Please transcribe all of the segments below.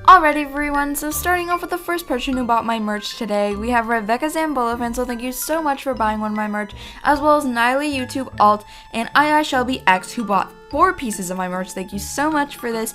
Alright everyone, so starting off with the first person who bought my merch today, we have Rebecca Zambolo, so thank you so much for buying one of my merch, as well as Niley YouTube Alt and II Shelby X who bought 4 pieces of my merch. Thank you so much for this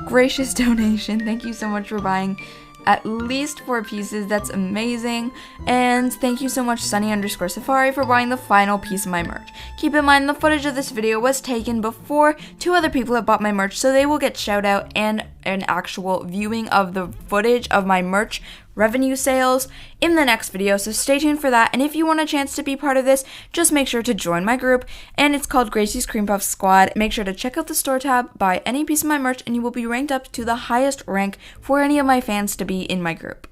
gracious donation. Thank you so much for buying at least 4 pieces. That's amazing. And thank you so much Sunny_Safari for buying the final piece of my merch. Keep in mind the footage of this video was taken before 2 other people have bought my merch, so they will get shout out and an actual viewing of the footage of my merch revenue sales in the next video, so stay tuned for that. And if you want a chance to be part of this, just make sure to join my group, and it's called Gracie's Cream Puff Squad. Make sure to check out the store tab, buy any piece of my merch, and you will be ranked up to the highest rank for any of my fans to be in my group.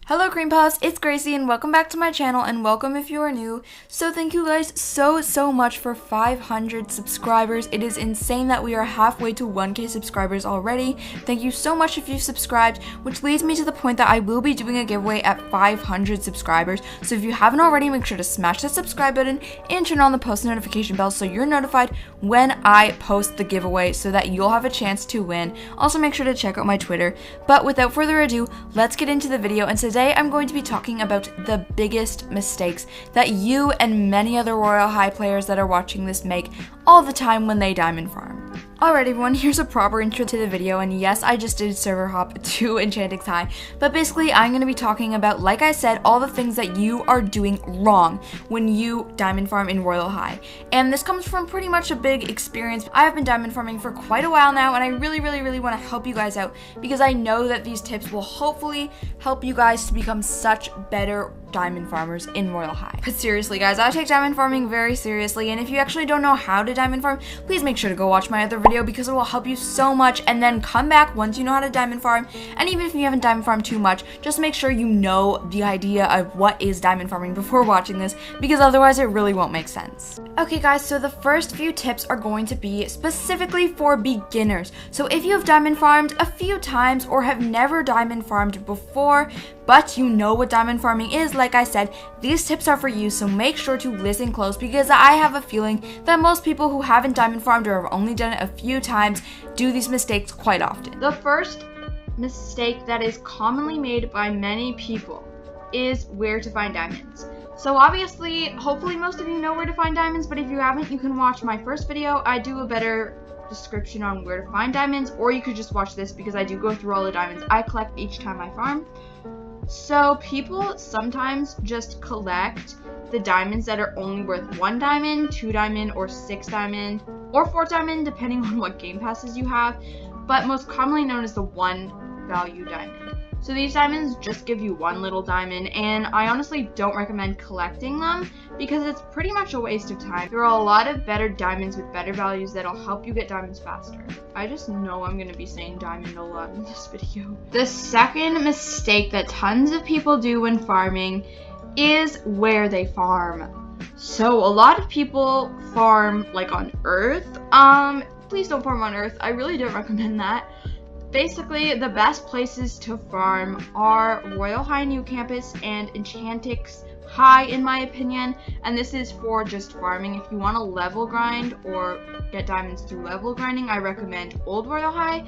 Hello Cream Puffs, it's Gracie and welcome back to my channel, and welcome if you are new. So thank you guys so much for 500 subscribers. It is insane that we are halfway to 1K subscribers already. Thank you so much if you've subscribed, which leads me to the point that I will be doing a giveaway at 500 subscribers. So if you haven't already, make sure to smash that subscribe button and turn on the post notification bell so you're notified when I post the giveaway so that you'll have a chance to win. Also make sure to check out my Twitter. But without further ado, let's get into the video. And today I'm going to be talking about the biggest mistakes that you and many other Royale High players that are watching this make all the time when they diamond farm. Alright everyone, here's a proper intro to the video, and yes, I just did server hop to Enchanting High, but basically I'm going to be talking about, like I said, all the things that you are doing wrong when you diamond farm in Royale High. And this comes from pretty much a big experience. I have been diamond farming for quite a while now, and I really want to help you guys out because I know that these tips will hopefully help you guys to become such better diamond farmers in Royale High. But seriously guys, I take diamond farming very seriously, and if you actually don't know how to diamond farm, please make sure to go watch my other video because it will help you so much, and then come back once you know how to diamond farm. And even if you haven't diamond farmed too much, just make sure you know the idea of what is diamond farming before watching this, because otherwise it really won't make sense. Okay guys, so the first few tips are going to be specifically for beginners. So if you have diamond farmed a few times or have never diamond farmed before, but you know what diamond farming is, like I said, these tips are for you, so make sure to listen close because I have a feeling that most people who haven't diamond farmed or have only done it a few times do these mistakes quite often. The first mistake that is commonly made by many people is where to find diamonds. So obviously, hopefully most of you know where to find diamonds, but if you haven't, you can watch my first video. I do a better description on where to find diamonds, or you could just watch this because I do go through all the diamonds I collect each time I farm. So people sometimes just collect the diamonds that are only worth 1 diamond, 2 diamond, or 6 diamond, or 4 diamond, depending on what game passes you have, but most commonly known as the 1 value diamond. So these diamonds just give you 1 little diamond, and I honestly don't recommend collecting them because it's pretty much a waste of time. There are a lot of better diamonds with better values that'll help you get diamonds faster. I just know I'm going to be saying diamond a lot in this video. The second mistake that tons of people do when farming is where they farm. So a lot of people farm like on Earth. Please don't farm on Earth. I really don't recommend that. Basically, the best places to farm are Royale High New Campus and Enchanting High, in my opinion, and this is for just farming. If you want to level grind or get diamonds through level grinding, I recommend Old Royale High.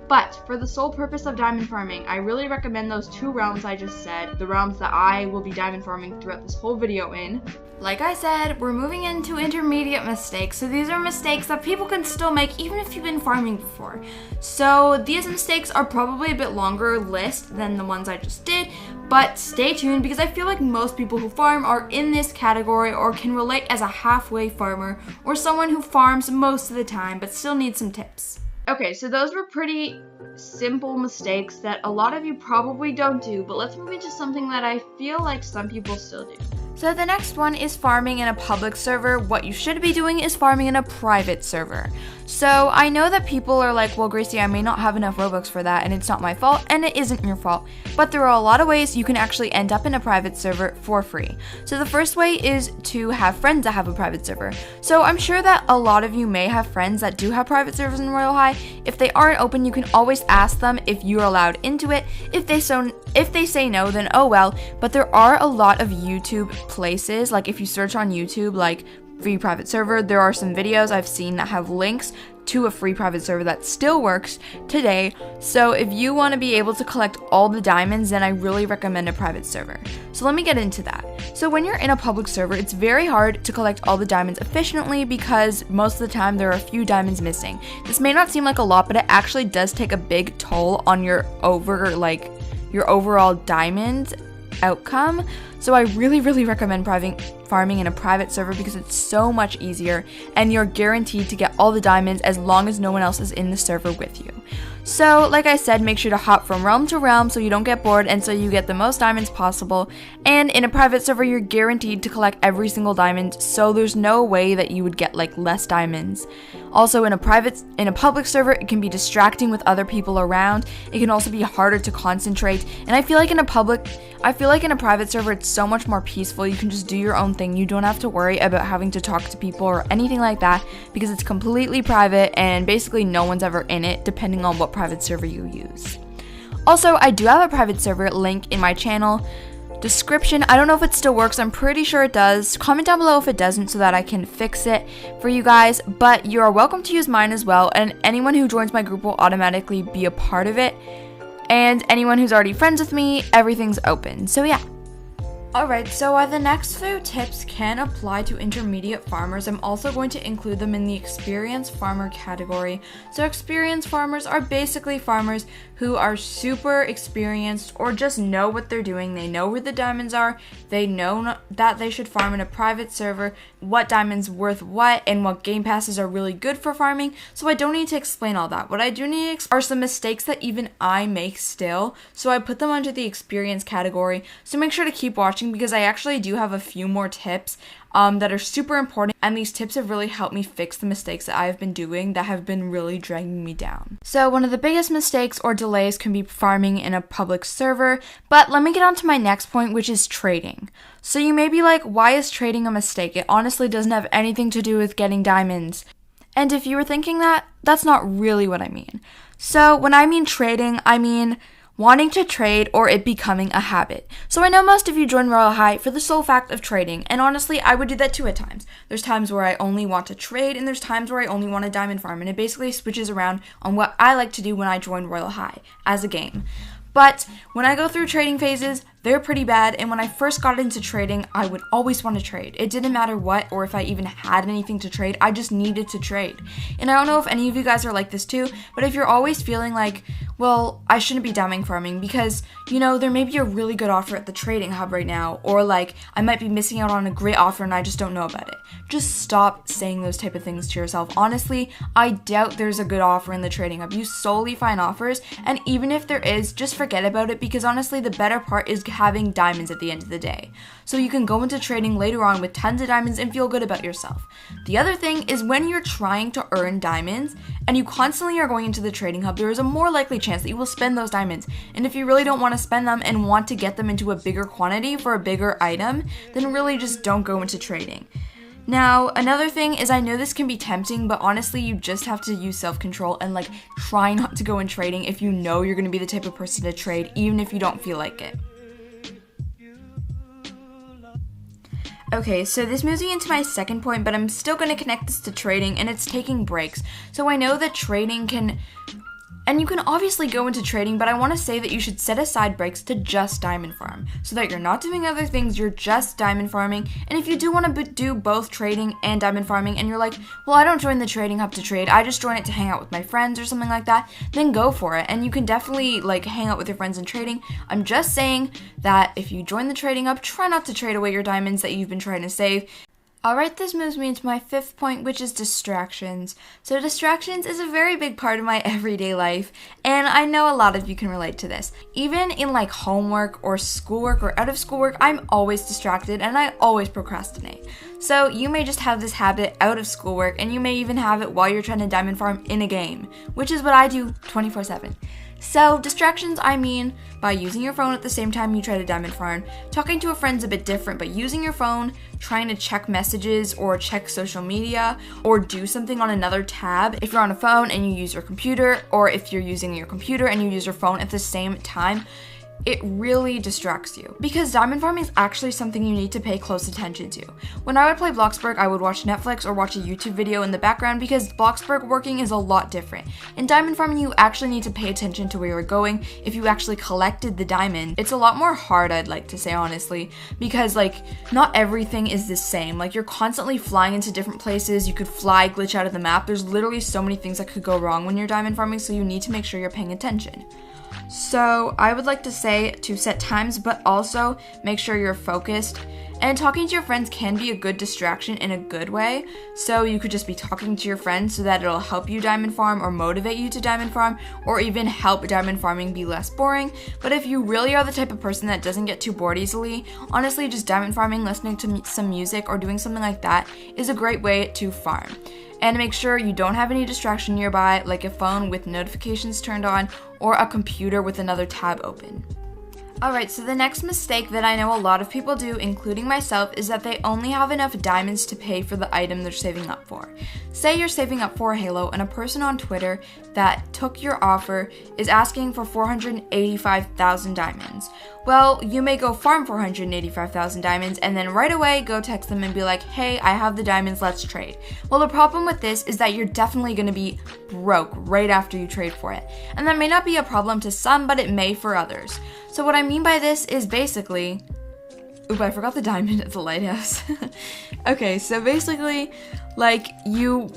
But for the sole purpose of diamond farming, I really recommend those 2 realms I just said, the realms that I will be diamond farming throughout this whole video in. Like I said, we're moving into intermediate mistakes, so these are mistakes that people can still make even if you've been farming before. So these mistakes are probably a bit longer list than the ones I just did, but stay tuned because I feel like most people who farm are in this category or can relate as a halfway farmer or someone who farms most of the time but still needs some tips. Okay, so those were pretty simple mistakes that a lot of you probably don't do, but let's move into something that I feel like some people still do. So the next one is farming in a public server. What you should be doing is farming in a private server. So I know that people are like, well, Gracie, I may not have enough Robux for that, and it's not my fault, and it isn't your fault. But there are a lot of ways you can actually end up in a private server for free. So the first way is to have friends that have a private server. So I'm sure that a lot of you may have friends that do have private servers in Royale High. If they aren't open, you can always ask them if you're allowed into it. If they say no, then oh well. But there are a lot of YouTube places, like if you search on YouTube, like free private server. There are some videos I've seen that have links to a free private server that still works today. So if you want to be able to collect all the diamonds, then I really recommend a private server. So let me get into that. So when you're in a public server, it's very hard to collect all the diamonds efficiently because most of the time there are a few diamonds missing. This may not seem like a lot, but it actually does take a big toll on your overall diamond outcome. So I really recommend farming in a private server because it's so much easier and you're guaranteed to get all the diamonds as long as no one else is in the server with you. So like I said, make sure to hop from realm to realm so you don't get bored and so you get the most diamonds possible. And in a private server, you're guaranteed to collect every single diamond, so there's no way that you would get like less diamonds. Also, in a public server, it can be distracting with other people around. It can also be harder to concentrate. And I feel like in a private server, it's so much more peaceful. You can just do your own thing. You don't have to worry about having to talk to people or anything like that because it's completely private and basically no one's ever in it, depending on what private server you use. Also, I do have a private server link in my channel description. I don't know if it still works. I'm pretty sure it does. Comment down below if it doesn't so that I can fix it for you guys, but you are welcome to use mine as well, and anyone who joins my group will automatically be a part of it, and anyone who's already friends with me, everything's open. So yeah. Alright, so the next few tips can apply to intermediate farmers. I'm also going to include them in the experienced farmer category. So experienced farmers are basically farmers who are super experienced or just know what they're doing. They know where the diamonds are. They know that they should farm in a private server, what diamonds worth what, and what game passes are really good for farming. So I don't need to explain all that. What I do need to explain are some mistakes that even I make still. So I put them under the experience category. So make sure to keep watching because I actually do have a few more tips that are super important, and these tips have really helped me fix the mistakes that I've been doing that have been really dragging me down. So one of the biggest mistakes or delays can be farming in a public server, but let me get on to my next point, which is trading. So you may be like, why is trading a mistake? It honestly doesn't have anything to do with getting diamonds. And if you were thinking that, that's not really what I mean. So when I mean trading, I mean wanting to trade or it becoming a habit. So I know most of you join Royale High for the sole fact of trading, and honestly, I would do that too at times. There's times where I only want to trade, and there's times where I only want to diamond farm, and it basically switches around on what I like to do when I join Royale High as a game. But when I go through trading phases, they're pretty bad, and when I first got into trading, I would always want to trade. It didn't matter what or if I even had anything to trade, I just needed to trade. And I don't know if any of you guys are like this too, but if you're always feeling like, well, I shouldn't be diamond farming because, you know, there may be a really good offer at the trading hub right now, or like, I might be missing out on a great offer and I just don't know about it. Just stop saying those type of things to yourself. Honestly, I doubt there's a good offer in the trading hub. You solely find offers, and even if there is, just forget about it because honestly, the better part is having diamonds at the end of the day. So you can go into trading later on with tons of diamonds and feel good about yourself. The other thing is when you're trying to earn diamonds and you constantly are going into the trading hub, there is a more likely chance that you will spend those diamonds. And if you really don't want to spend them and want to get them into a bigger quantity for a bigger item, then really just don't go into trading. Now, another thing is I know this can be tempting, but honestly, you just have to use self-control and like try not to go in trading if you know you're going to be the type of person to trade, even if you don't feel like it. Okay, so this moves me into my second point, but I'm still going to connect this to trading, and it's taking breaks. So I know that trading can, and you can obviously go into trading, but I want to say that you should set aside breaks to just diamond farm, so that you're not doing other things, you're just diamond farming. And if you do want to do both trading and diamond farming, and you're like, well, I don't join the trading hub to trade, I just join it to hang out with my friends or something like that, then go for it. And you can definitely like hang out with your friends in trading. I'm just saying that if you join the trading hub, try not to trade away your diamonds that you've been trying to save. Alright, this moves me into my fifth point, which is distractions. So distractions is a very big part of my everyday life, and I know a lot of you can relate to this. Even in like homework or schoolwork or out of schoolwork, I'm always distracted and I always procrastinate. So you may just have this habit out of schoolwork, and you may even have it while you're trying to diamond farm in a game, which is what I do 24/7. So distractions, I mean by using your phone at the same time you try to diamond farm. Talking to a friend's a bit different, but using your phone, trying to check messages or check social media or do something on another tab. If you're on a phone and you use your computer, or if you're using your computer and you use your phone at the same time, it really distracts you. Because diamond farming is actually something you need to pay close attention to. When I would play Bloxburg, I would watch Netflix or watch a YouTube video in the background because Bloxburg working is a lot different. In diamond farming, you actually need to pay attention to where you're going. If you actually collected the diamond, it's a lot more hard, I'd like to say honestly, because like not everything is the same. Like you're constantly flying into different places, you could fly, glitch out of the map. There's literally so many things that could go wrong when you're diamond farming, so you need to make sure you're paying attention. So I would like to say to set times, but also make sure you're focused. And talking to your friends can be a good distraction in a good way. So you could just be talking to your friends so that it'll help you diamond farm or motivate you to diamond farm or even help diamond farming be less boring. But if you really are the type of person that doesn't get too bored easily, honestly just diamond farming, listening to some music or doing something like that is a great way to farm. And make sure you don't have any distraction nearby, like a phone with notifications turned on or a computer with another tab open. Alright, so the next mistake that I know a lot of people do, including myself, is that they only have enough diamonds to pay for the item they're saving up for. Say you're saving up for a halo and a person on Twitter that took your offer is asking for 485,000 diamonds. Well, you may go farm 485,000 diamonds and then right away go text them and be like, hey, I have the diamonds, let's trade. Well, the problem with this is that you're definitely going to be broke right after you trade for it. And that may not be a problem to some, but it may for others. So what I mean by this is basically, oop, I forgot the diamond at the lighthouse. Okay, so basically, like, you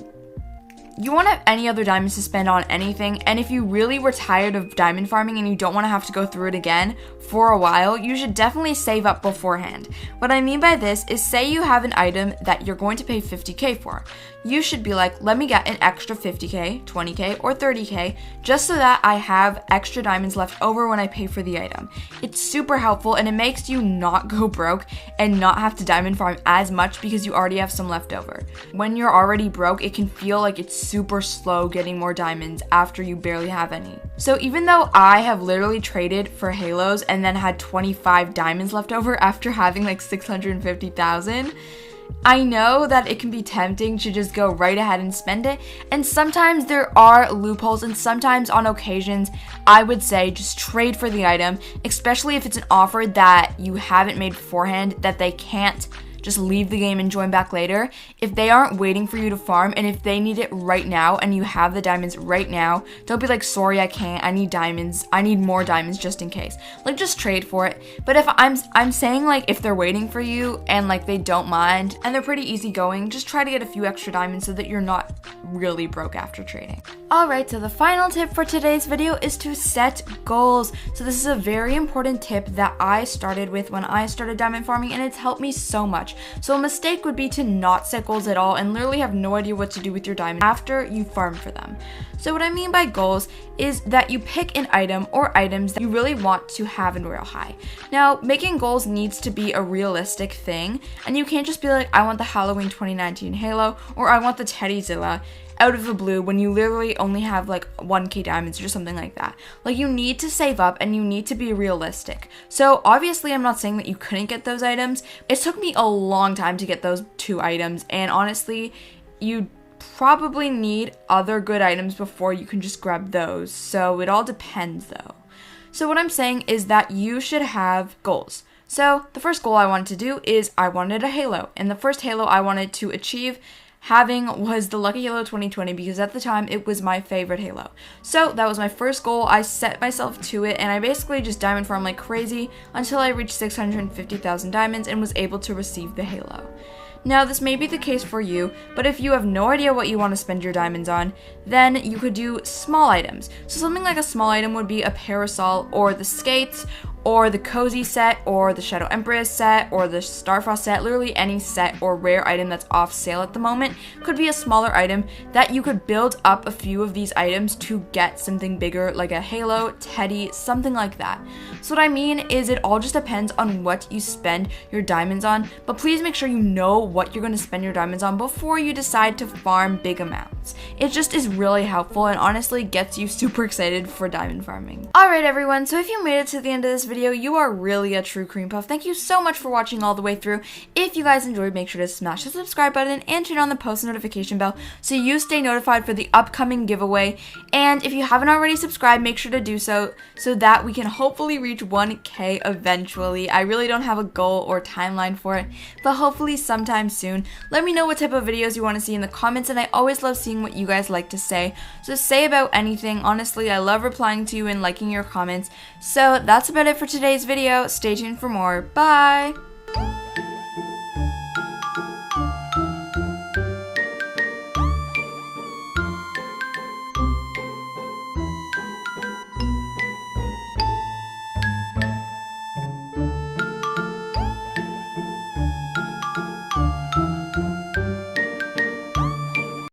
won't have any other diamonds to spend on anything, and if you really were tired of diamond farming and you don't want to have to go through it again for a while, you should definitely save up beforehand. What I mean by this is, say you have an item that you're going to pay 50k for. You should be like, let me get an extra 50k, 20k, or 30k, just so that I have extra diamonds left over when I pay for the item. It's super helpful, and it makes you not go broke and not have to diamond farm as much because you already have some left over. When you're already broke, it can feel like it's super slow getting more diamonds after you barely have any. So even though I have literally traded for halos and then had 25 diamonds left over after having like 650,000, I know that it can be tempting to just go right ahead and spend it, and sometimes there are loopholes, and sometimes on occasions I would say just trade for the item, especially if it's an offer that you haven't made beforehand that they can't just leave the game and join back later. If they aren't waiting for you to farm and if they need it right now and you have the diamonds right now, don't be like, sorry, I can't, I need diamonds, I need more diamonds just in case. Like, just trade for it. But if I'm saying, like, if they're waiting for you and like they don't mind and they're pretty easygoing, just try to get a few extra diamonds so that you're not really broke after trading. Alright, so the final tip for today's video is to set goals. So this is a very important tip that I started with when I started diamond farming, and it's helped me so much. So a mistake would be to not set goals at all and literally have no idea what to do with your diamonds after you farm for them. So what I mean by goals is that you pick an item or items that you really want to have in Royale High. Now, making goals needs to be a realistic thing, and you can't just be like, I want the Halloween 2019 Halo, or I want the Teddyzilla out of the blue when you literally only have like 1k diamonds or something like that. Like, you need to save up and you need to be realistic. So obviously I'm not saying that you couldn't get those items. It took me a long time to get those 2 items, and honestly, you probably need other good items before you can just grab those. So it all depends though. So what I'm saying is that you should have goals. So the first goal I wanted to do is I wanted a halo, and the first halo I wanted to achieve having was the Lucky Halo 2020 because at the time it was my favorite halo. So that was my first goal. I set myself to it and I basically just diamond farmed like crazy until I reached 650,000 diamonds and was able to receive the halo. Now, this may be the case for you, but if you have no idea what you want to spend your diamonds on, then you could do small items. So something like a small item would be a parasol or the skates or the cozy set or the Shadow Empress set or the Starfrost set. Literally any set or rare item that's off sale at the moment could be a smaller item that you could build up a few of these items to get something bigger like a halo, teddy, something like that. So what I mean is it all just depends on what you spend your diamonds on, but please make sure you know what you're going to spend your diamonds on before you decide to farm big amounts. It just is really helpful and honestly gets you super excited for diamond farming. Alright everyone, so if you made it to the end of this video, you are really a true cream puff. Thank you so much for watching all the way through. If you guys enjoyed, make sure to smash the subscribe button and turn on the post notification bell so you stay notified for the upcoming giveaway. And if you haven't already subscribed, make sure to do so that we can hopefully reach 1K eventually. I really don't have a goal or timeline for it, but hopefully sometime soon. Let me know what type of videos you want to see in the comments, and I always love seeing what you guys like to say. So say about anything. Honestly, I love replying to you and liking your comments. So that's about it for today's video. Stay tuned for more. Bye!